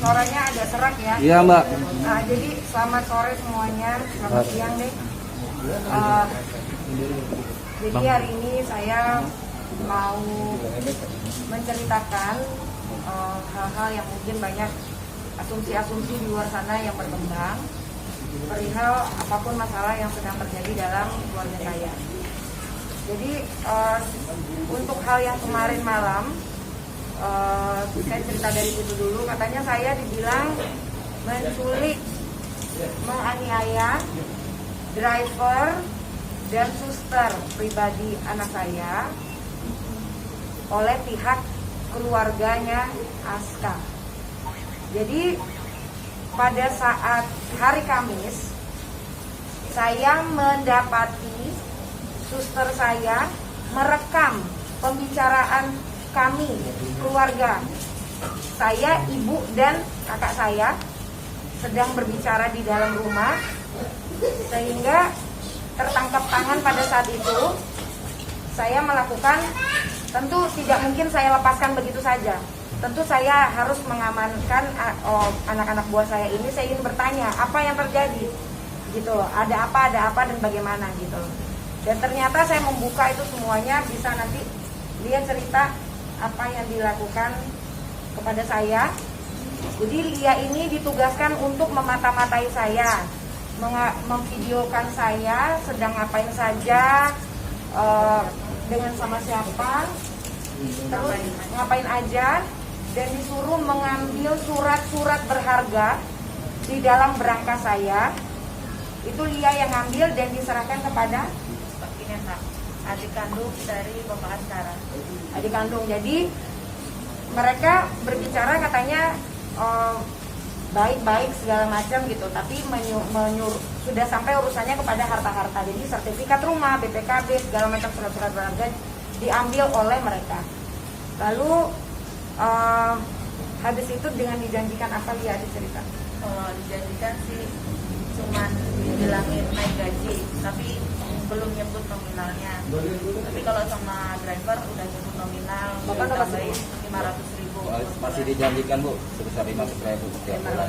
suaranya agak serak ya. Iya Mbak. Nah, jadi selamat sore semuanya, selamat siang deh. Jadi hari ini saya mau menceritakan hal-hal yang mungkin banyak asumsi-asumsi di luar sana yang berkembang perihal apapun masalah yang sedang terjadi dalam keluarga saya. Jadi untuk hal yang kemarin malam, saya cerita dari situ dulu. Katanya saya dibilang menculik, menganiaya driver dan suster pribadi anak saya oleh pihak keluarganya Aska. Jadi pada saat hari Kamis saya mendapati suster saya merekam pembicaraan kami, keluarga saya, ibu dan kakak saya sedang berbicara di dalam rumah, sehingga tertangkap tangan pada saat itu. Saya melakukan, tentu tidak mungkin saya lepaskan begitu saja. Tentu saya harus mengamankan anak-anak buah saya ini. Saya ingin bertanya apa yang terjadi, gitu loh. Ada apa dan bagaimana gitu loh. Dan ternyata saya membuka itu semuanya, bisa nanti lihat cerita apa yang dilakukan kepada saya. Jadi Lia ini ditugaskan untuk memata-matai saya, memvideokan saya sedang ngapain saja, dengan sama siapa, terus ngapain aja, dan disuruh mengambil surat-surat berharga di dalam berangkas saya. Itu Lia yang ngambil dan diserahkan kepada adik kandung dari Bapak Askara. Adik kandung. Jadi mereka berbicara katanya baik-baik segala macam gitu, tapi menyuruh sudah sampai urusannya kepada harta-harta. Jadi sertifikat rumah, BPKB, segala macam surat-surat berharga diambil oleh mereka. Lalu habis itu dengan dijanjikan apa, Lia cerita? Kalau dijanjikan sih cuman dibilangin naik gaji, tapi belum nyebut nominalnya. Tapi kalau sama driver udah nyebut nominal, Bapak tambahin 500.000. Masih dijanjikan Bu sebesar 500.000 setiap bulan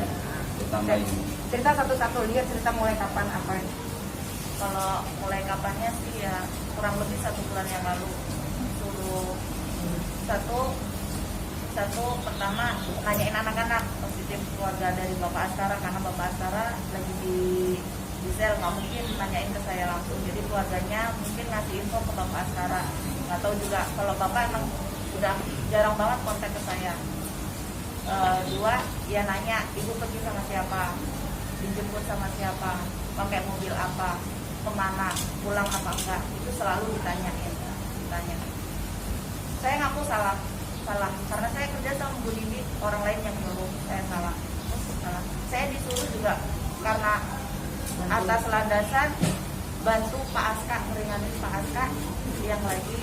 ditambahin. Cerita satu-satu, lihat cerita mulai kapan apa? Kalau mulai kapannya sih ya kurang lebih 1 bulan yang lalu. Suruh satu pertama nanyain anak-anak positif keluarga dari Bapak Askara, karena Bapak Askara lagi di sel, nggak mungkin nanyain ke saya langsung. Jadi keluarganya mungkin ngasih info ke Bapak Askara. Nggak tahu juga kalau Bapak emang udah jarang banget kontak ke saya. 2, ya nanya ibu pergi sama siapa, dijemput sama siapa, pakai mobil apa, kemana, pulang apa enggak, itu selalu ditanya. Saya ngaku salah karena saya kerja sama Bu Didi, orang lain yang nyuruh saya salah. Saya disuruh juga karena atas landasan bantu Pak Aska, meringanin Pak Aska yang lagi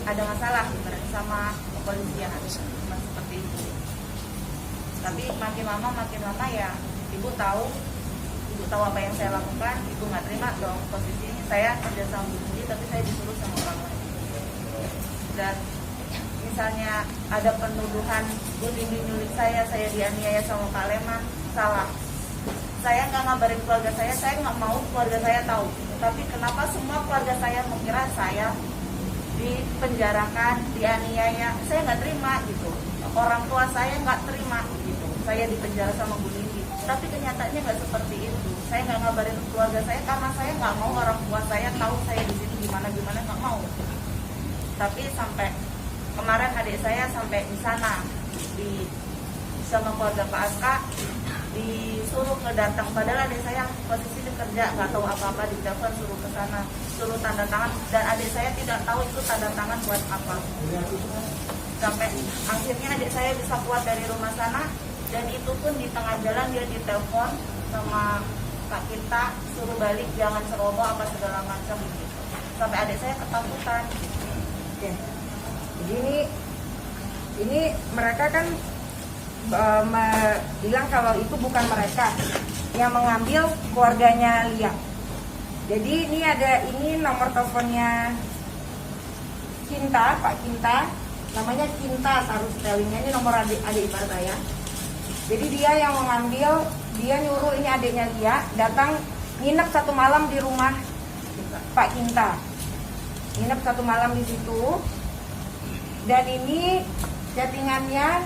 ada masalah sama kepolisian, seperti itu. Tapi makin lama ya ibu tahu apa yang saya lakukan. Ibu nggak terima dong posisinya saya kerja sama Bu Didi, tapi saya disuruh sama orang lain. Dan misalnya ada penuduhan Bu Didi nyulik saya dianiaya sama Pak Leman, salah. Saya nggak ngabarin keluarga saya nggak mau keluarga saya tahu. Tapi kenapa semua keluarga saya mengira saya dipenjarakan, dianiaya? Saya nggak terima gitu. Orang tua saya nggak terima gitu. Saya dipenjara sama Bu Didi. Tapi kenyataannya nggak seperti itu. Saya nggak ngabarin keluarga saya karena saya nggak mau orang tua saya tahu saya di sini gimana, nggak mau. Tapi sampai kemarin adik saya sampai di sana sama keluarga Pak Aska, disuruh datang, padahal adik saya posisi kerja, nggak tahu apa-apa, di telepon suruh ke sana, suruh tanda tangan, dan adik saya tidak tahu itu tanda tangan buat apa. Sampai akhirnya adik saya bisa keluar dari rumah sana, dan itu pun di tengah jalan dia ditelepon sama Kak Kita, suruh balik, jangan ceroboh apa segala macam gitu. Sampai adik saya ketakutan. Oke. Jadi ini mereka kan bilang kalau itu bukan mereka yang mengambil, keluarganya Lia. Jadi ini nomor teleponnya Cinta, Pak Cinta, namanya Cinta, harus spellingnya, ini nomor adik ipar saya. Jadi dia yang mengambil, dia nyuruh ini adiknya dia datang nginep 1 malam di rumah Pak Kinta. Nginep 1 malam di situ. Dan ini chattingannya,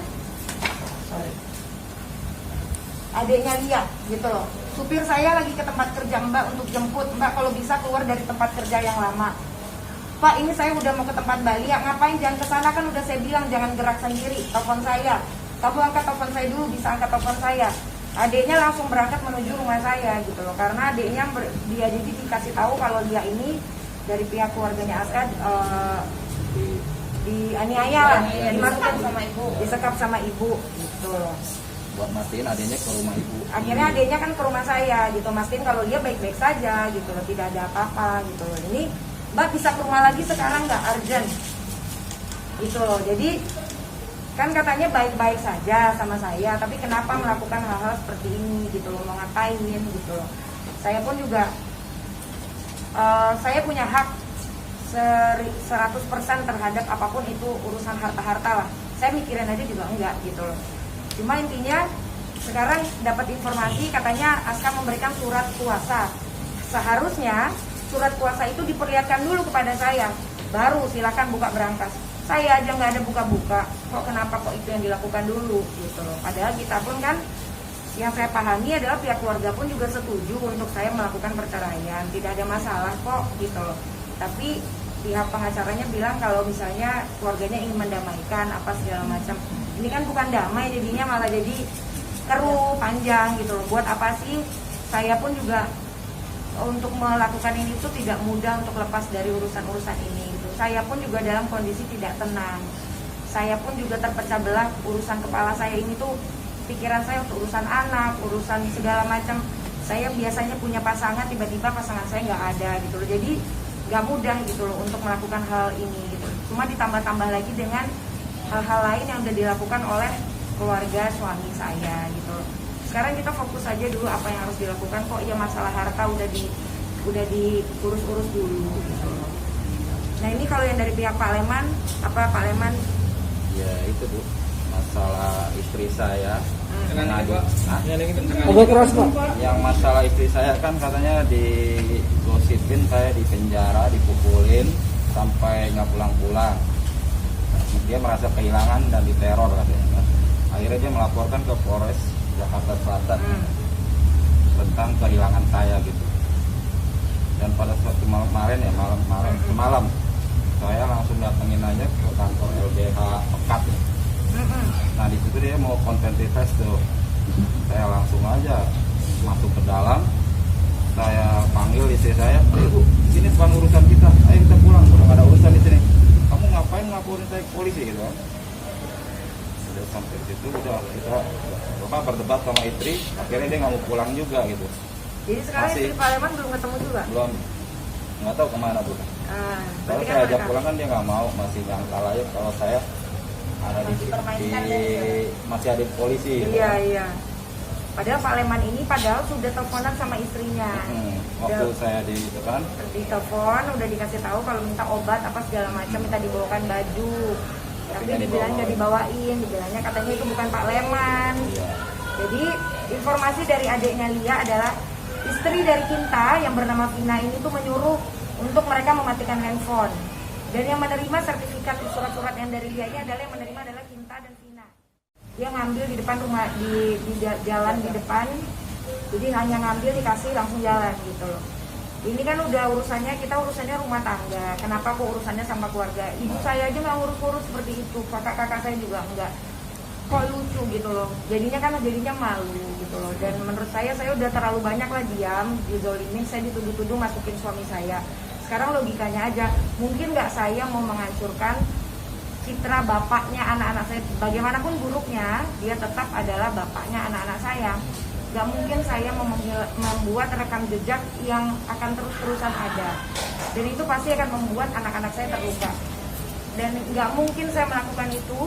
adiknya Lia gitu loh. Supir saya lagi ke tempat kerja Mbak untuk jemput. Mbak kalau bisa keluar dari tempat kerja yang lama. Pak ini saya udah mau ke tempat Bali ya, ngapain jangan kesana, kan udah saya bilang jangan gerak sendiri, telepon saya. Kamu angkat telepon saya dulu, bisa angkat telepon saya. Adiknya langsung berangkat menuju rumah saya gitu loh, karena adiknya dia jadi dikasih tahu kalau dia ini dari pihak keluarganya Aska dianiaya, dimasukkan sama ibu, disekap sama ibu gitu loh. Buat mastiin adiknya ke rumah ibu. Akhirnya adiknya kan ke rumah saya gitu, mastiin kalau dia baik-baik saja gitu loh, tidak ada apa-apa gitu loh. Ini Mbak bisa ke rumah lagi sekarang nggak, urgent gitu loh. Jadi kan katanya baik-baik saja sama saya, tapi kenapa melakukan hal-hal seperti ini gitu loh, mau ngapain gitu loh. Saya pun juga saya punya hak 100% terhadap apapun itu urusan harta-harta lah. Saya mikirin aja juga enggak gitu loh. Cuma intinya sekarang dapat informasi katanya Aska memberikan surat kuasa. Seharusnya surat kuasa itu diperlihatkan dulu kepada saya, baru silakan buka berangkas. Saya aja nggak ada buka-buka, kok kenapa kok itu yang dilakukan dulu gitu loh. Padahal kita pun kan, yang saya pahami adalah pihak keluarga pun juga setuju untuk saya melakukan perceraian, tidak ada masalah kok gitu loh. Tapi pihak pengacaranya bilang kalau misalnya keluarganya ingin mendamaikan apa segala macam. Ini kan bukan damai, jadinya malah jadi keruh panjang gitu loh. Buat apa sih? Saya pun juga untuk melakukan ini tuh tidak mudah untuk lepas dari urusan-urusan ini gitu. Saya pun juga dalam kondisi tidak tenang. Saya pun juga terpecah belah, urusan kepala saya ini tuh pikiran saya untuk urusan anak, urusan segala macam. Saya biasanya punya pasangan, tiba-tiba pasangan saya nggak ada gitu loh. Jadi nggak mudah gitu loh untuk melakukan hal ini gitu. Cuma ditambah-tambah lagi dengan hal-hal lain yang udah dilakukan oleh keluarga suami saya gitu loh. Sekarang kita fokus aja dulu apa yang harus dilakukan. Kok ya masalah harta udah diurus-urus dulu gitu loh. Nah ini kalau yang dari pihak Pak Leman, apa Pak Leman? Ya itu Bu, masalah istri saya. Yang masalah istri saya kan katanya digosipin saya di penjara, dipukulin sampai nggak pulang-pulang. Dia merasa kehilangan dan diteror katanya. Akhirnya dia melaporkan ke Polres Jakarta Selatan tentang kehilangan saya gitu. Dan pada suatu malam semalam saya langsung datengin aja ke kantor LBH Pekat. Nah di situ dia mau konfirmasi tes tuh. Saya langsung aja masuk ke dalam. Saya panggil istri saya, "Bu, ini bukan urusan kita. Ayo kita pulang, udah gak ada urusan di sini. Kamu ngapain ngaporin saya ke polisi gitu kan?" Udah sampai situ udah kita berdebat sama istri, akhirnya dia nggak mau pulang juga gitu. Jadi sekarang istri Pak Leman belum ketemu juga? Belum, nggak tahu kemana Bu. Kalau saya ajak pulang kan dia nggak mau, masih nyangkal aja kalau saya ada masih ada di polisi. Iya iya. Padahal Pak Leman ini sudah teleponan sama istrinya. Waktu saya di telepon udah dikasih tahu kalau minta obat apa segala macam, minta dibawakan baju. Tapi dibilang nggak dibawain, dibilangnya katanya itu bukan Pak Leman. Iya. Jadi informasi dari adiknya Lia adalah istri dari Kinta yang bernama Vina ini tuh menyuruh untuk mereka mematikan handphone. Dan yang menerima sertifikat surat-surat yang dari Lia ini adalah yang menerima adalah Kinta dan Vina. Dia ngambil di depan rumah, di jalan di depan. Jadi hanya ngambil dikasih langsung jalan gitu loh. Ini kan udah kita urusannya rumah tangga. Kenapa kok urusannya sama keluarga? Ibu saya aja nggak ngurus-ngurus seperti itu. Kakak-kakak saya juga enggak. Kok lucu gitu loh. Jadinya malu gitu loh. Dan menurut saya udah terlalu banyak lah diam, dizolimin. Saya dituduh-tuduh masukin suami saya. Sekarang logikanya aja, mungkin nggak saya mau menghancurkan citra bapaknya anak-anak saya. Bagaimanapun buruknya, dia tetap adalah bapaknya anak-anak saya. Gak mungkin saya membuat rekam jejak yang akan terus-terusan ada. Dan itu pasti akan membuat anak-anak saya terluka. Dan gak mungkin saya melakukan itu.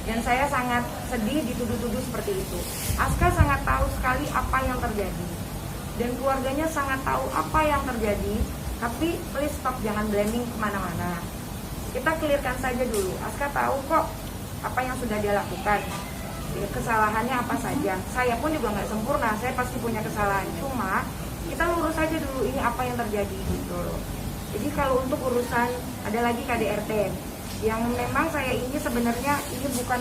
Dan saya sangat sedih dituduh-tuduh seperti itu. Aska sangat tahu sekali apa yang terjadi. Dan keluarganya sangat tahu apa yang terjadi. Tapi please stop, jangan blaming kemana-mana. Kita clearkan saja dulu. Aska tahu kok apa yang sudah dia lakukan. ya, kesalahannya apa saja. Saya pun juga nggak sempurna, saya pasti punya kesalahan. Cuma kita lurus aja dulu ini apa yang terjadi gitu loh. Jadi kalau untuk urusan ada lagi KDRT yang memang saya ini sebenarnya ini bukan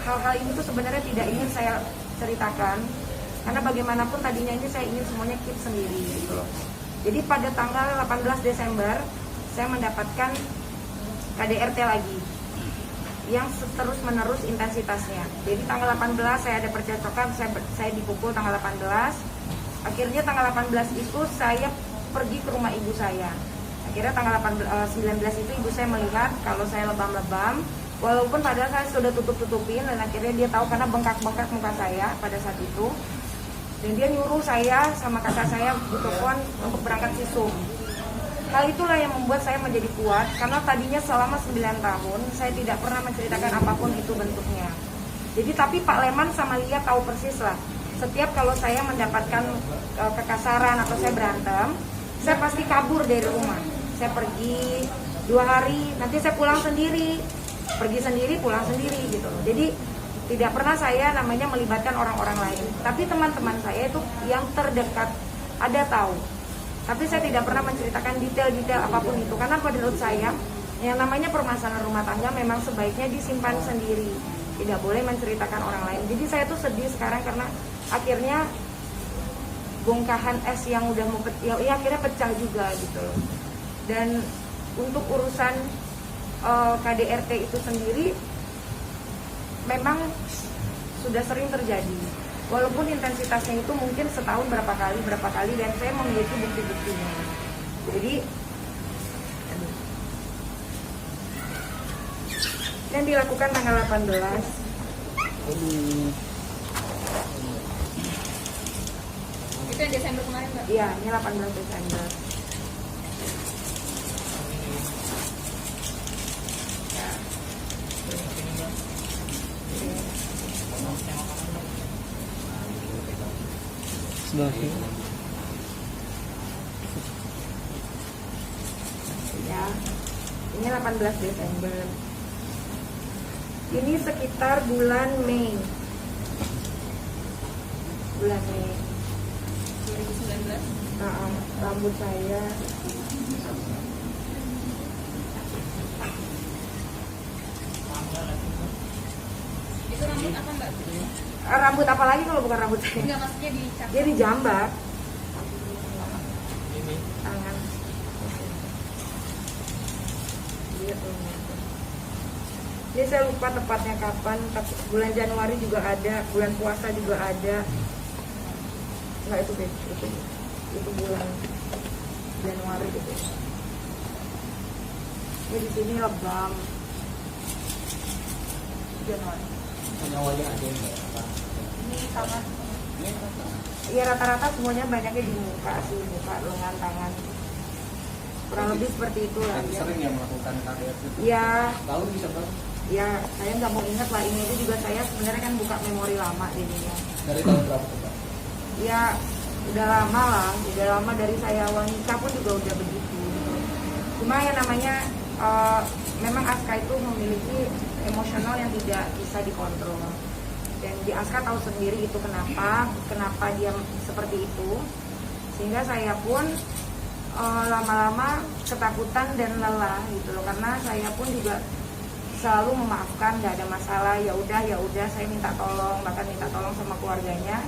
hal-hal ini tuh sebenarnya tidak ingin saya ceritakan karena bagaimanapun tadinya ini saya ingin semuanya keep sendiri gitu loh. Jadi pada tanggal 18 Desember saya mendapatkan KDRT lagi yang terus menerus intensitasnya. Jadi tanggal 18 saya ada percakapan, saya dipukul tanggal 18. Akhirnya tanggal 18 itu saya pergi ke rumah ibu saya. Akhirnya tanggal 19 itu ibu saya melihat kalau saya lebam-lebam, walaupun padahal saya sudah tutup-tutupin, dan akhirnya dia tahu karena bengkak-bengkak muka saya pada saat itu. Dan dia nyuruh saya sama kakak saya telepon untuk berangkat visum. Hal itulah yang membuat saya menjadi kuat, karena tadinya selama 9 tahun saya tidak pernah menceritakan apapun itu bentuknya. Jadi tapi Pak Leman sama Lia tahu persis lah. Setiap kalau saya mendapatkan kekasaran atau saya berantem, saya pasti kabur dari rumah. Saya pergi 2 hari, nanti saya pulang sendiri, pergi sendiri, pulang sendiri gitu. Jadi tidak pernah saya namanya melibatkan orang-orang lain. Tapi teman-teman saya itu yang terdekat ada tahu. Tapi saya tidak pernah menceritakan detail-detail apapun itu, karena menurut saya yang namanya permasalahan rumah tangga memang sebaiknya disimpan sendiri, tidak boleh menceritakan orang lain. Jadi saya tuh sedih sekarang karena akhirnya bongkahan es yang udah mau ya akhirnya pecah juga gitu. Dan untuk urusan KDRT itu sendiri memang sudah sering terjadi. Walaupun intensitasnya itu mungkin setahun berapa kali dan saya memiliki bukti-buktinya. Jadi yang dilakukan tanggal 18 itu yang Desember kemarin Mbak? iya, ini 18 Desember. Ya, ini 18 Desember. Ini sekitar bulan Mei. Bulan Mei. 2019. Rambut saya Itu rambut apa Mbak? rambut apa lagi kalau bukan rambut saya? Enggak, maksudnya dicap. Dia dijambak tangan. Ini saya lupa tepatnya kapan, tapi bulan Januari juga ada, bulan puasa juga ada. Enggak, itu bulan Januari gitu. Ini di sini lebam. Januari. Ini tangan. Iya, rata-rata semuanya banyaknya di muka sih, muka, lengan, tangan. Kurang lebih seperti itu lah. Sering ya melakukan KDRT? Ya, Tahu bisa tahu ya saya nggak mau ingat lah, ini itu juga saya sebenarnya kan buka memori lama jadinya. dari tahun berapa Pak? Ya udah lama lah, udah lama dari saya awal nikah pun juga udah begitu. Cuma yang namanya memang Aska itu memiliki emosional yang tidak bisa dikontrol. Dan di Aska tahu sendiri itu kenapa dia seperti itu. Sehingga saya pun lama-lama ketakutan dan lelah gitu loh, karena saya pun juga selalu memaafkan, nggak ada masalah, ya udah saya minta tolong, bahkan minta tolong sama keluarganya,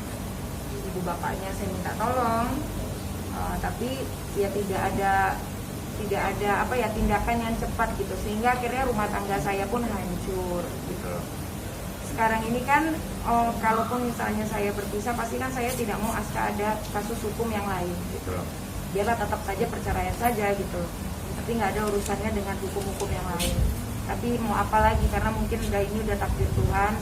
ibu bapaknya saya minta tolong, tapi ya tidak ada tindakan yang cepat gitu, sehingga akhirnya rumah tangga saya pun hancur gitu loh. Sekarang ini kan kalaupun misalnya saya berpisah, pasti kan saya tidak mau Aska ada kasus hukum yang lain gitu loh. Biarlah tetap saja perceraian saja gitu loh, tapi nggak ada urusannya dengan hukum-hukum yang lain. Tapi mau apa lagi, karena mungkin ini udah takdir Tuhan,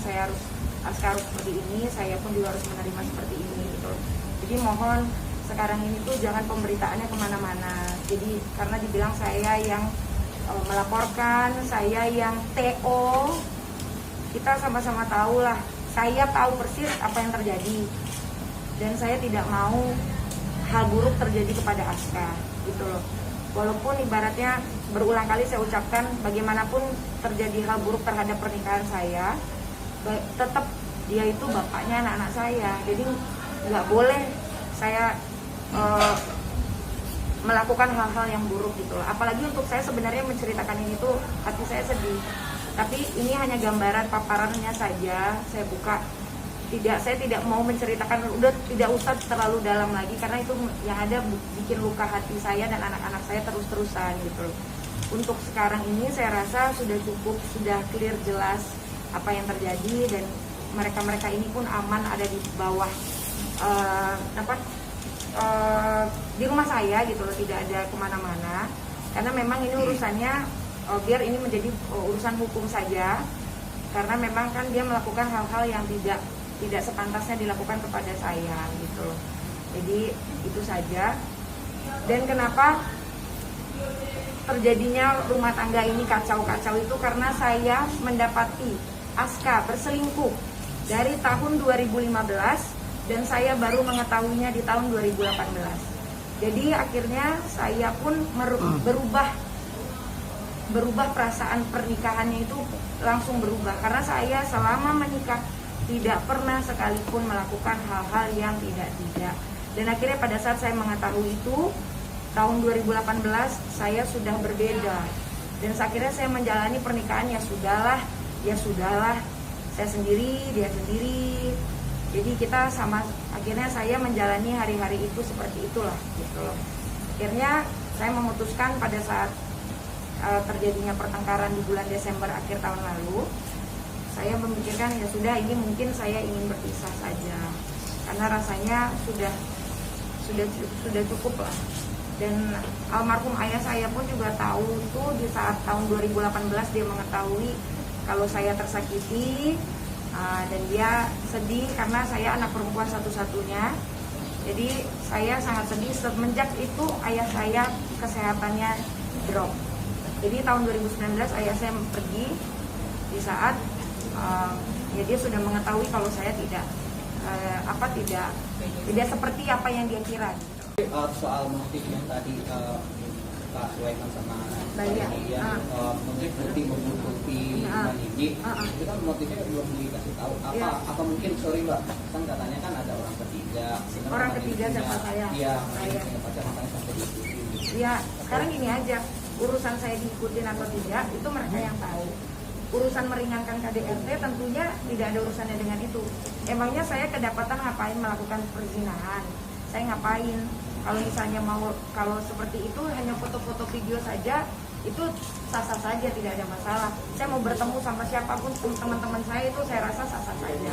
Aska harus seperti ini, saya pun juga harus menerima seperti ini gitu loh. Jadi mohon sekarang ini tuh jangan pemberitaannya kemana-mana. Jadi karena dibilang saya yang melaporkan, saya yang TO, kita sama-sama tahu lah, saya tahu persis apa yang terjadi, dan saya tidak mau hal buruk terjadi kepada Aska gitu loh. Walaupun ibaratnya berulang kali saya ucapkan, bagaimanapun terjadi hal buruk terhadap pernikahan saya tetap dia itu bapaknya anak-anak saya, jadi nggak boleh saya melakukan hal-hal yang buruk gitu loh. Apalagi untuk saya sebenarnya menceritakan ini tuh hati saya sedih, tapi ini hanya gambaran paparannya saja. Saya buka, saya tidak mau menceritakan, udah tidak usah terlalu dalam lagi karena itu yang ada bikin luka hati saya dan anak-anak saya terus-terusan gitu loh. Untuk sekarang ini saya rasa sudah cukup, sudah clear jelas apa yang terjadi, dan mereka-mereka ini pun aman ada di bawah di rumah saya gitu loh, tidak ada kemana-mana karena memang ini urusannya biar ini menjadi urusan hukum saja, karena memang kan dia melakukan hal-hal yang tidak sepantasnya dilakukan kepada saya gitu loh. Jadi itu saja. Dan kenapa terjadinya rumah tangga ini kacau-kacau itu karena saya mendapati Aska berselingkuh dari tahun 2015 dan saya baru mengetahuinya di tahun 2018. Jadi akhirnya saya pun berubah perasaan pernikahannya itu langsung berubah, karena saya selama menikah tidak pernah sekalipun melakukan hal-hal yang tidak. Dan akhirnya pada saat saya mengetahui itu tahun 2018 saya sudah berbeda, dan akhirnya saya menjalani pernikahan ya sudahlah, saya sendiri, dia sendiri. Jadi kita akhirnya saya menjalani hari-hari itu seperti itulah gitu loh. Akhirnya saya memutuskan pada saat terjadinya pertengkaran di bulan Desember akhir tahun lalu, saya memikirkan ya sudah, ini mungkin saya ingin berpisah saja karena rasanya sudah cukup lah. Dan almarhum ayah saya pun juga tahu itu di saat tahun 2018 dia mengetahui kalau saya tersakiti. Dan dia sedih karena saya anak perempuan satu-satunya. Jadi saya sangat sedih semenjak itu ayah saya kesehatannya drop. Jadi tahun 2019 ayah saya pergi di saat ya dia sudah mengetahui kalau saya tidak seperti apa yang dia kira. Soal motif yang tadi Pak Sulaiman sama Bayar. mungkin berarti menutupi ini, itu kan motifnya belum dikasih tahu. Apa mungkin, sorry Mbak, kan katanya kan ada orang ketiga. Orang ketiga siapa saya? Iya, punya pacar, makanya sampai diikutin. Ya, sekarang gini aja, urusan saya diikutin atau tidak itu mereka yang tahu. Urusan meringankan KDRT tentunya tidak ada urusannya dengan itu. Emangnya saya kedapatan ngapain melakukan perzinahan? Saya ngapain? Kalau misalnya kalau seperti itu hanya foto-foto video saja, itu sah-sah saja, tidak ada masalah. Saya mau bertemu sama siapapun teman-teman saya itu saya rasa sah-sah saja.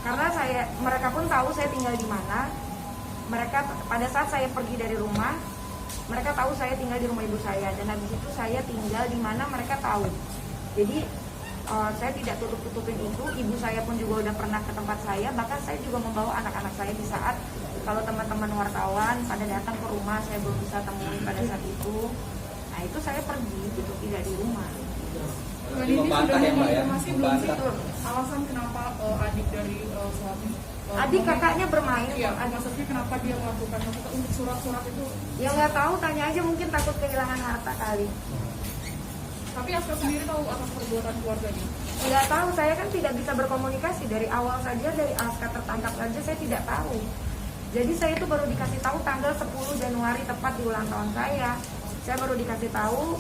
Karena mereka pun tahu saya tinggal di mana. Mereka pada saat saya pergi dari rumah, mereka tahu saya tinggal di rumah ibu saya, dan habis itu saya tinggal di mana mereka tahu. Jadi saya tidak tutup-tutupin itu. Ibu saya pun juga udah pernah ke tempat saya, bahkan saya juga membawa anak-anak saya di saat kalau teman-teman wartawan pada datang ke rumah saya belum bisa temuin pada saat itu. Nah itu saya pergi gitu, tidak di rumah. Jadi membantah ya Mbak ya? Membantah. Alasan kenapa adik dari suami Adik kakaknya bermain. Iya, maksudnya kenapa dia melakukan untuk surat-surat itu? Ya nggak tahu, tanya aja, mungkin takut kehilangan harta kali. Tapi Aska sendiri tahu atas perbuatan keluarganya? Nggak tahu, saya kan tidak bisa berkomunikasi dari awal saja, dari Aska tertangkap saja saya tidak tahu. Jadi saya itu baru dikasih tahu tanggal 10 Januari tepat di ulang tahun saya. Saya baru dikasih tahu,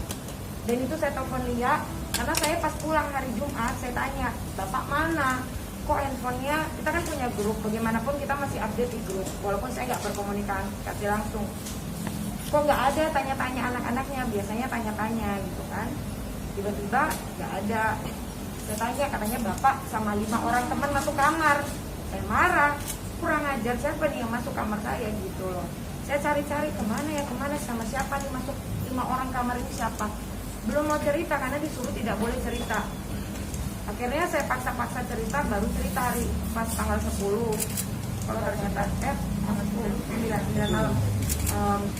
dan itu saya telepon Lia karena saya pas pulang hari Jumat saya tanya, "Bapak mana? Kok handphonenya, kita kan punya grup, bagaimanapun kita masih update di grup walaupun saya nggak berkomunikasi langsung. Kok nggak ada tanya-tanya anak-anaknya, biasanya tanya-tanya gitu kan. Tiba-tiba nggak ada. Saya tanya, katanya bapak sama 5 orang teman masuk kamar. Saya marah, kurang ajar, siapa nih yang masuk kamar saya gitu loh. Saya cari-cari kemana sama siapa nih masuk 5 orang kamar ini siapa. Belum mau cerita karena disuruh tidak boleh cerita. Akhirnya saya paksa-paksa cerita, baru cerita hari pas tanggal 10. Kalau ternyata tanggal 9 malam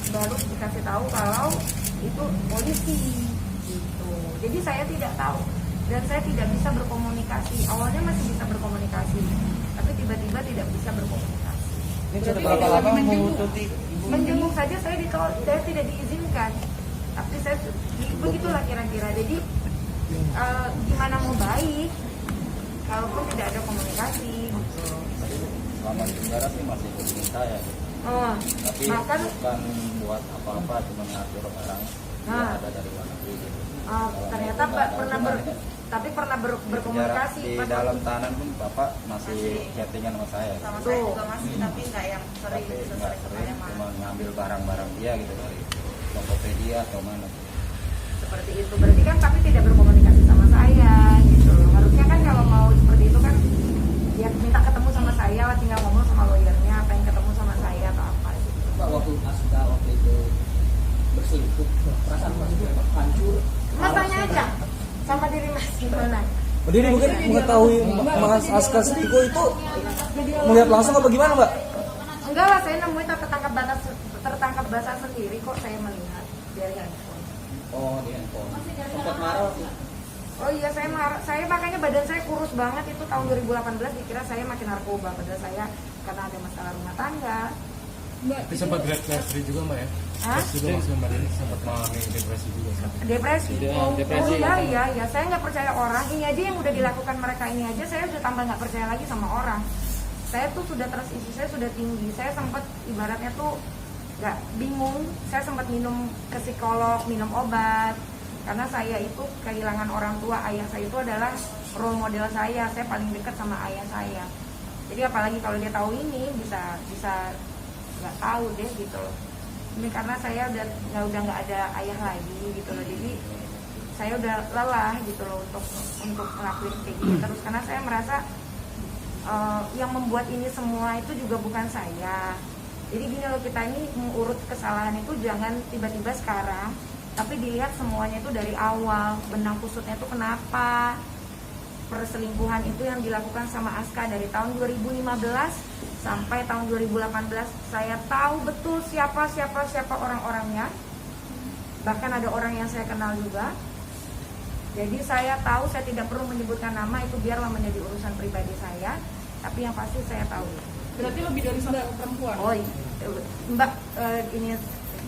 baru dikasih tahu kalau itu polisi gitu. Jadi saya tidak tahu dan saya tidak bisa berkomunikasi. Awalnya masih bisa berkomunikasi, tapi tiba-tiba tidak bisa berkomunikasi. Ini sudah berapa lama menutupi? Menjenguk saja saya ditolak, saya tidak diizinkan. Tapi saya begitulah kira-kira. Jadi gimana mau baik kalaupun tidak ada komunikasi gitu. Selama di penjara sih masih hubungin saya. Oh, Tapi bahkan bukan buat apa-apa, cuma ngatur orang yang Nah. ada dari luar negeri gitu. ternyata tapi pernah berkomunikasi Di pas dalam waktu- tahanan pun Bapak masih chattingan sama saya. Sama Tuh. saya juga masih, tapi nggak yang sering, Tapi nggak sesering sering, kemarin. cuma ngambil barang-barang dia gitu dari Tokopedia atau mana. seperti itu. Berarti kan tapi tidak berkomunikasi sama saya gitu loh. Harusnya kan kalau mau seperti itu kan dia minta ketemu sama saya lah, tinggal ngomong sama lawyernya, pengen ketemu sama saya atau apa gitu. Pak, waktu Aska waktu itu berselingkuh, perasaan Mas itu hancur. Mas tanya aja sama diri Mas gimana? Jadi mungkin mengetahui Mas Aska selingkuh itu melihat langsung apa gimana, Mbak? Enggak lah, saya nemuin tertangkap basah sendiri kok, saya melihat dari handphone. Oh, di handphone. Sempat marah waktu itu. Oh iya, saya marah. Saya makanya badan saya kurus banget itu tahun 2018, dikira saya makin narkoba, padahal saya karena ada masalah rumah tangga. Mbak, Tapi sempat depresi juga, Mbak ya? Hah? Juga Mas Mbak ini sempat mengalami depresi juga. Depresi. Depresi. Oh iya, saya nggak percaya orang. Ini aja yang udah dilakukan mereka ini aja, saya udah tambah nggak percaya lagi sama orang. Saya tuh sudah terisi, saya sudah tinggi. Saya sempat ibaratnya tuh nggak bingung. Saya sempat minum ke psikolog, minum obat. Karena saya itu kehilangan orang tua. Ayah saya itu adalah role model saya. Saya paling dekat sama ayah saya. Jadi apalagi kalau dia tahu ini bisa nggak tahu deh gitu loh. Ini karena saya udah nggak ada ayah lagi gitu loh, jadi saya udah lelah gitu loh untuk ngelakuin kayak gini terus, karena saya merasa yang membuat ini semua itu juga bukan saya. Jadi gini loh, kita ini mengurut kesalahan itu jangan tiba-tiba sekarang, tapi dilihat semuanya itu dari awal, benang kusutnya itu kenapa perselingkuhan itu yang dilakukan sama Aska dari tahun 2015 sampai tahun 2018. Saya tahu betul siapa orang-orangnya, bahkan ada orang yang saya kenal juga. Jadi saya tahu, saya tidak perlu menyebutkan nama, itu biarlah menjadi urusan pribadi saya, tapi yang pasti saya tahu. berarti lebih dari satu perempuan. Oh iya, Mbak, ini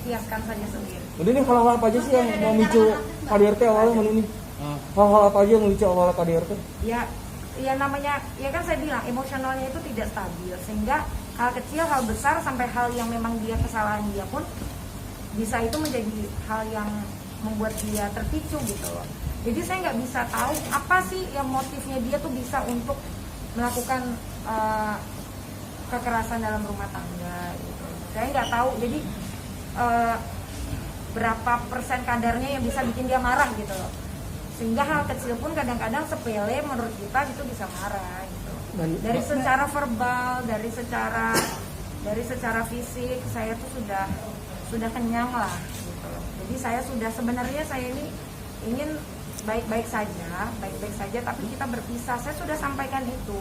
kiaskan saja sendiri. Jadi ini hal-hal apa aja sih yang memicu KDRT awalnya ini? Hal-hal apa aja yang memicu awalnya KDRT? Ya namanya, ya kan saya bilang emosionalnya itu tidak stabil, sehingga hal kecil, hal besar, sampai hal yang memang dia kesalahan dia pun bisa itu menjadi hal yang membuat dia terpicu gitu loh. Jadi saya nggak bisa tahu apa sih yang motifnya dia tuh bisa untuk melakukan kekerasan dalam rumah tangga gitu. Saya nggak tahu, jadi berapa persen kadarnya yang bisa bikin dia marah gitu loh. Sehingga hal kecil pun kadang-kadang sepele menurut kita itu bisa marah gitu. Dari secara verbal, dari secara fisik saya tuh sudah kenyang lah gitu. Jadi saya sudah, sebenarnya saya ini ingin baik-baik saja, tapi kita berpisah. Saya sudah sampaikan itu.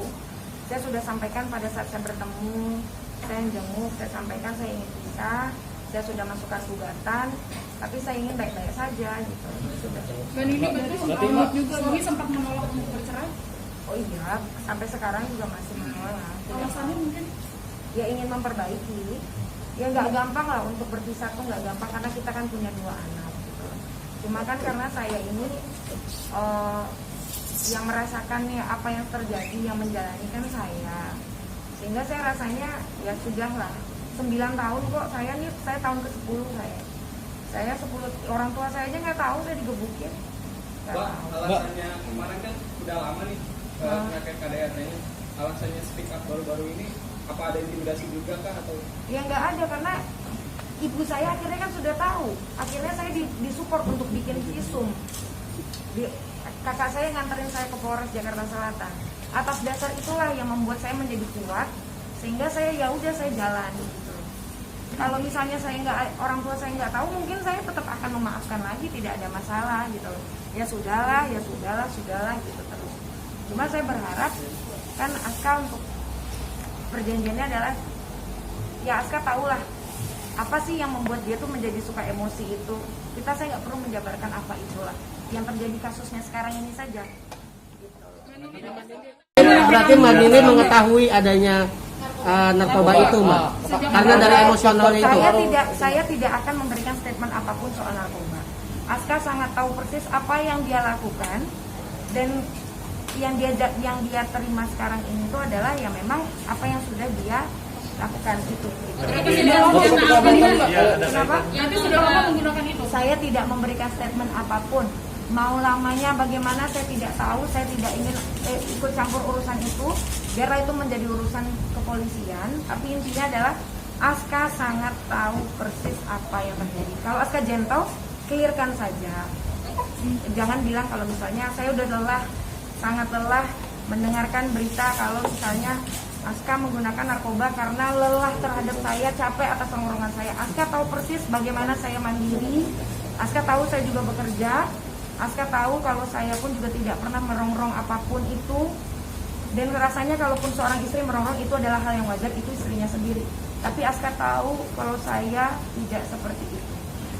Saya sudah sampaikan pada saat saya bertemu, saya jenguk, saya sampaikan saya ingin pisah. Saya sudah masukkan gugatan, tapi saya ingin baik-baik saja gitu. Sudah. Dan ini berarti sempat juga, suami sempat menolak untuk bercerai. Oh iya, sampai sekarang juga masih menolak. Alasannya mungkin Ya ingin memperbaiki. Ya nggak gampang lah untuk berpisah tuh, nggak gampang karena kita kan punya 2 anak. Gitu. Cuma kan karena saya ini yang merasakannya apa yang terjadi, yang menjalani kan saya, sehingga saya rasanya ya sudah lah. 9 tahun kok saya tahun ke-10 saya 10, orang tua saya aja nggak tahu saya digebukin. Mbak, alasannya kemarin kan udah lama nih terkait KDRT-nya, alasannya speak up baru-baru ini apa ada intimidasi juga kah atau? Ya nggak ada, karena ibu saya akhirnya kan sudah tahu. Akhirnya saya disupport untuk bikin visum. Kakak saya nganterin saya ke Polres Jakarta Selatan. Atas dasar itulah yang membuat saya menjadi kuat, sehingga saya ya udah saya jalan gitu. Kalau misalnya orang tua saya nggak tahu, mungkin saya tetap akan memaafkan lagi, tidak ada masalah gitu. Ya sudahlah gitu terus. Cuma saya berharap kan Aska untuk perjanjiannya adalah ya Aska tahulah apa sih yang membuat dia tuh menjadi suka emosi itu. Saya nggak perlu menjabarkan apa itulah yang terjadi kasusnya sekarang ini saja. Gitu. Berarti Mbak Nini mengetahui adanya narkoba itu, Mbak, karena dari emosionalnya itu. Saya tidak akan memberikan statement apapun soal narkoba. Aska sangat tahu persis apa yang dia lakukan, dan yang dia terima sekarang ini itu adalah ya memang apa yang sudah dia lakukan itu. Berarti sudah lama menggunakan itu, Mbak? Kenapa? Berarti sudah lama menggunakan itu. Saya tidak memberikan statement apapun. Mau lamanya bagaimana saya tidak tahu, saya tidak ingin ikut campur urusan itu. Biarlah itu menjadi urusan kepolisian. Tapi intinya adalah Aska sangat tahu persis apa yang terjadi. Kalau Aska gentle, clearkan saja. Jangan bilang kalau misalnya saya udah lelah, sangat lelah mendengarkan berita kalau misalnya Aska menggunakan narkoba karena lelah terhadap saya, capek atas tongkrongan saya. Aska tahu persis bagaimana saya mandiri. Aska tahu saya juga bekerja. Aska tahu kalau saya pun juga tidak pernah merongrong apapun itu. Dan rasanya kalaupun seorang istri merongrong itu adalah hal yang wajar, itu istrinya sendiri. Tapi Aska tahu kalau saya tidak seperti itu.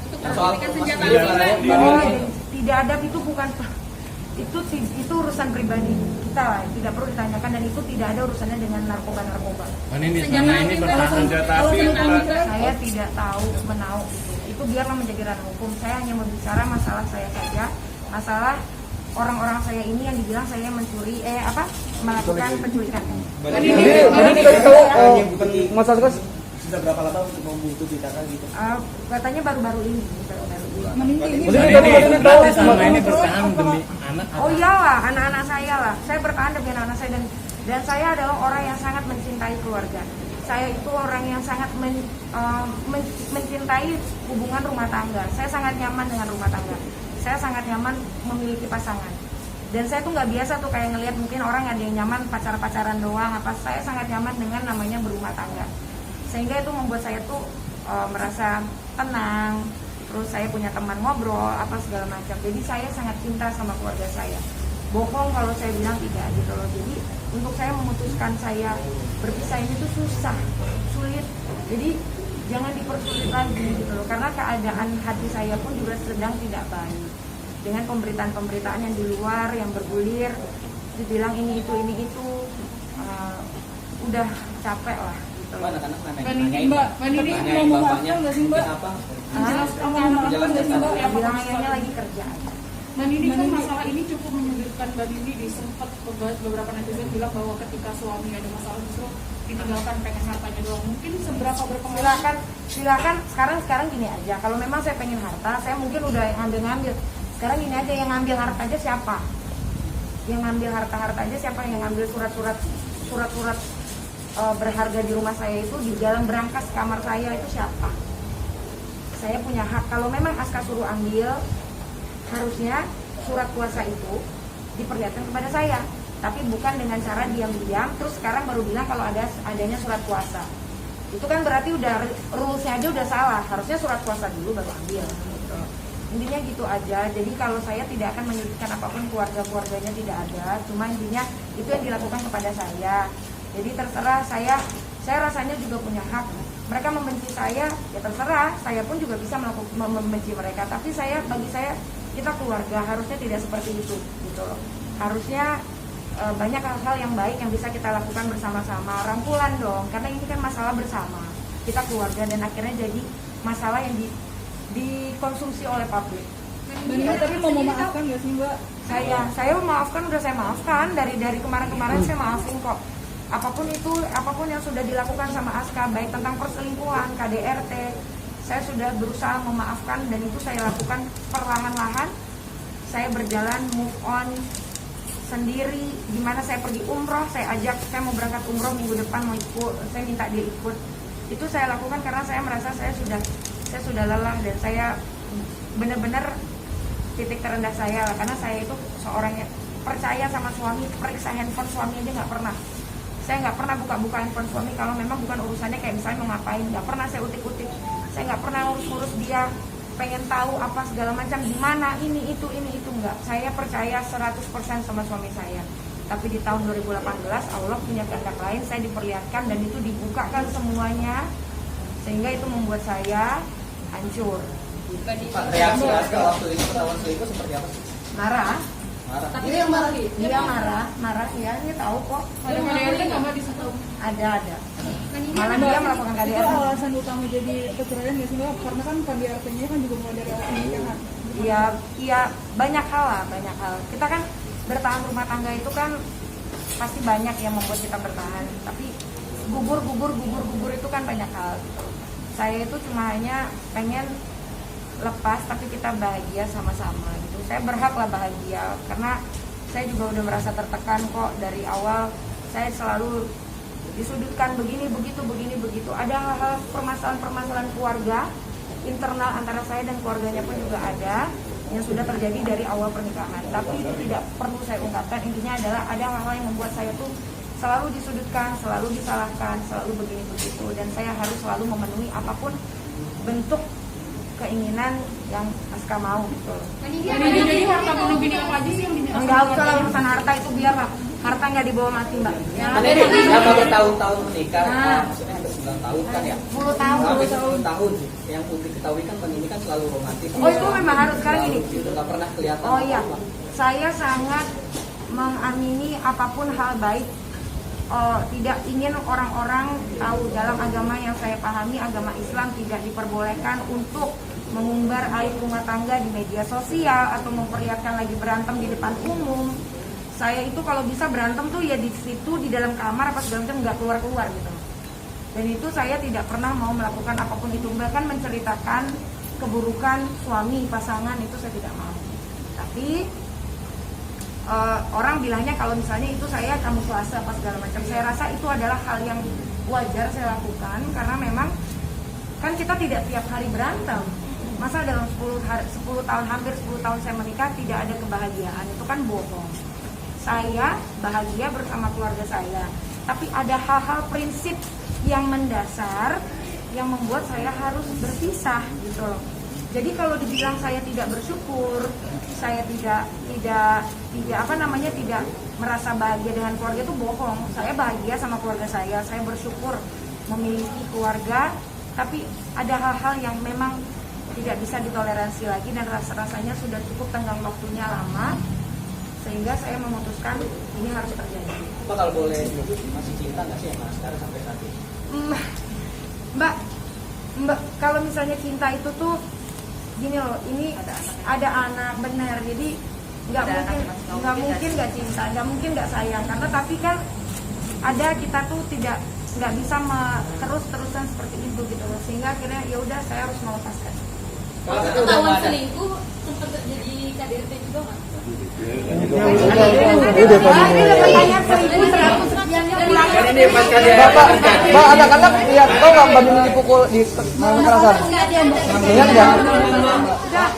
Kepemilikan senjata Iya, api, Mbak. Oh, tidak ada, itu bukan itu urusan pribadi kita lah, tidak perlu ditanyakan, dan itu tidak ada urusannya dengan narkoba. Senjata api, Mbak. Saya tidak tahu menau itu biarlah menjadi ranah hukum. Saya hanya berbicara masalah saya saja, masalah orang-orang saya ini yang dibilang saya mencuri melakukan penculikan. Jadi kita tahu Mas Aska Sudah berapa lama untuk membutuh ceritakan gitu? Katanya baru-baru ini. berarti selama ini bertahan demi anak. Oh iyalah, anak-anak saya lah. Saya bertahan demi anak-anak saya, dan saya adalah orang yang sangat mencintai keluarga. Saya itu orang yang sangat mencintai hubungan rumah tangga. Saya sangat nyaman dengan rumah tangga. Saya sangat nyaman memiliki pasangan. Dan saya tuh nggak biasa tuh kayak ngelihat mungkin orang ada yang nyaman pacaran doang. Saya sangat nyaman dengan namanya berumah tangga. Sehingga itu membuat saya tuh merasa tenang. Terus saya punya teman ngobrol apa segala macam. Jadi saya sangat cinta sama keluarga saya. Bohong kalau saya bilang tidak gitu loh. Jadi untuk saya memutuskan saya berpisah ini tuh susah, sulit. Jadi jangan dipersulit lagi gitu loh. Karena keadaan hati saya pun juga sedang tidak baik. Dengan pemberitaan-pemberitaan yang di luar, yang bergulir, dibilang ini itu, udah capek lah. Gitu. Anak-anak Mbak Nini mau memaafkan nggak sih, Mbak? Apa? Mau memaafkan nggak sih, Mbak? Bilang ayahnya lagi kerja. Mbak Nini kan masalah ini cukup menyulitkan Mbak Nini. Sempat beberapa netizen bilang bahwa ketika suami ada masalah justru ditinggalkan pengen hartanya doang. Mungkin seberapa berpengaruh? Silakan. Sekarang gini aja. Kalau memang saya pengen harta, saya mungkin udah ngambil. Sekarang gini aja, yang ngambil harta aja siapa? Yang ngambil harta aja siapa? Yang ngambil surat-surat berharga di rumah saya itu di dalam berangkas kamar saya itu siapa? Saya punya hak. Kalau memang Aska suruh ambil, harusnya surat kuasa itu diperlihatkan kepada saya, tapi bukan dengan cara diam-diam terus sekarang baru bilang kalau adanya surat kuasa. Itu kan berarti udah rules-nya aja udah salah. Harusnya surat kuasa dulu baru ambil gitu. Intinya gitu aja. Jadi kalau saya tidak akan menyulitkan apapun, keluarganya tidak ada. Cuma intinya itu yang dilakukan kepada saya. Jadi terserah, saya rasanya juga punya hak. Mereka membenci saya, ya terserah. Saya pun juga bisa membenci mereka. Tapi bagi saya kita keluarga, harusnya tidak seperti itu gitu loh. Harusnya banyak hal-hal yang baik yang bisa kita lakukan bersama-sama. Rangkulan dong, karena ini kan masalah bersama kita keluarga, dan akhirnya jadi masalah yang dikonsumsi oleh publik. Mbak, tapi mau memaafkan nggak sih, Mbak? Saya memaafkan, udah saya maafkan dari kemarin saya maafin kok. Apapun yang sudah dilakukan sama Aska, baik tentang perselingkuhan, KDRT, saya sudah berusaha memaafkan, dan itu saya lakukan perlahan-lahan. Saya berjalan move on sendiri. Gimana saya pergi umroh, saya mau berangkat umroh minggu depan, mau ikut, saya minta dia ikut. Itu saya lakukan karena saya merasa saya sudah lelah, dan saya benar-benar titik terendah saya lah. Karena saya itu seorang yang percaya sama suami, periksa handphone suami aja nggak pernah. Saya nggak pernah buka-buka handphone suami kalau memang bukan urusannya, kayak misalnya mau ngapain, nggak pernah saya utik-utik. Saya nggak pernah ngurus dia, pengen tahu apa segala macam di mana ini itu nggak. Saya percaya 100% sama suami saya. Tapi di tahun 2018 Allah punya kehendak lain, saya diperlihatkan dan itu dibukakan semuanya, sehingga itu membuat saya hancur. Pak, reaksi Aska waktu itu ketahuan selingkuh seperti apa sih? Marah. Tapi dia marah. Dia marah ya, dia tahu kok. Ada KDRT nggak, Mbak, di situ? Ada. Malah dia melakukan Itu KDRT. alasan utama jadi perceraian nggak sih, Mbak? Karena kan KDRT-nya kan juga mulai dari awal pernikahan. Iya, banyak hal. Kita kan bertahan rumah tangga itu kan pasti banyak yang membuat kita bertahan, tapi gugur itu kan banyak hal gitu. Saya itu cuma hanya pengen lepas tapi kita bahagia sama-sama gitu. Saya berhak lah bahagia karena saya juga udah merasa tertekan kok dari awal. Saya selalu disudutkan begini begitu. Ada hal-hal permasalahan keluarga internal antara saya dan keluarganya pun juga ada yang sudah terjadi dari awal pernikahan. Tapi itu tidak perlu saya ungkapkan. Intinya adalah ada hal-hal yang membuat saya tuh selalu disudutkan, selalu disalahkan, selalu begini begitu. Dan saya harus selalu memenuhi apapun bentuk keinginan yang Aska mau gitu. Jadi harta penuh gini apa aja sih yang diminta? Enggak usah lah urusan harta itu biarlah. Harta nggak dibawa mati mbak. Ini selama bertahun-tahun menikah, maksudnya 9 tahun kan ya? 10 tahun. Sampai 10 tahun. Yang publik ketahui kan ini kan selalu romantis. Oh itu memang harus sekarang ini. Itu nggak pernah kelihatan. Oh iya, saya sangat mengamini apapun hal baik. Tidak ingin orang-orang tahu dalam agama yang saya pahami, agama Islam tidak diperbolehkan untuk mengumbar aib rumah tangga di media sosial atau memperlihatkan lagi berantem di depan umum. Saya itu kalau bisa berantem tuh ya di situ di dalam kamar apa segala macam, nggak keluar gitu. Dan itu saya tidak pernah mau melakukan apapun itu, bahkan menceritakan keburukan suami pasangan itu saya tidak mau. Tapi orang bilangnya kalau misalnya itu saya kamuflase apa segala macam. Saya rasa itu adalah hal yang wajar saya lakukan karena memang kan kita tidak tiap hari berantem. Masa dalam 10 tahun hampir 10 tahun saya menikah tidak ada kebahagiaan, itu kan bohong. Saya bahagia bersama keluarga saya, tapi ada hal-hal prinsip yang mendasar yang membuat saya harus berpisah gitu loh. Jadi kalau dibilang saya tidak bersyukur, saya tidak merasa bahagia dengan keluarga itu bohong. Saya bahagia sama keluarga saya bersyukur memiliki keluarga, tapi ada hal-hal yang memang tidak bisa ditoleransi lagi dan rasanya sudah cukup tenggang waktunya lama, sehingga saya memutuskan ini harus terjadi. Mbak kalau boleh masih cinta nggak sih sama sekarang sampai saat ini? Mbak, kalau misalnya cinta itu tuh gini loh, ini ada anak benar, jadi nggak mungkin nggak cinta, nggak mungkin nggak sayang, karena tapi kan ada kita tuh nggak bisa terus-terusan seperti itu gitu loh, sehingga akhirnya ya udah saya harus melepaskan. Ketahuan selingkuh sempat terjadi KDRT juga nggak? Udah Pertanyaan 1.100 sekian Mbak, anak-anak lihat tahu nggak Mbak Nini dipukul di kekerasan? Lihat nggak?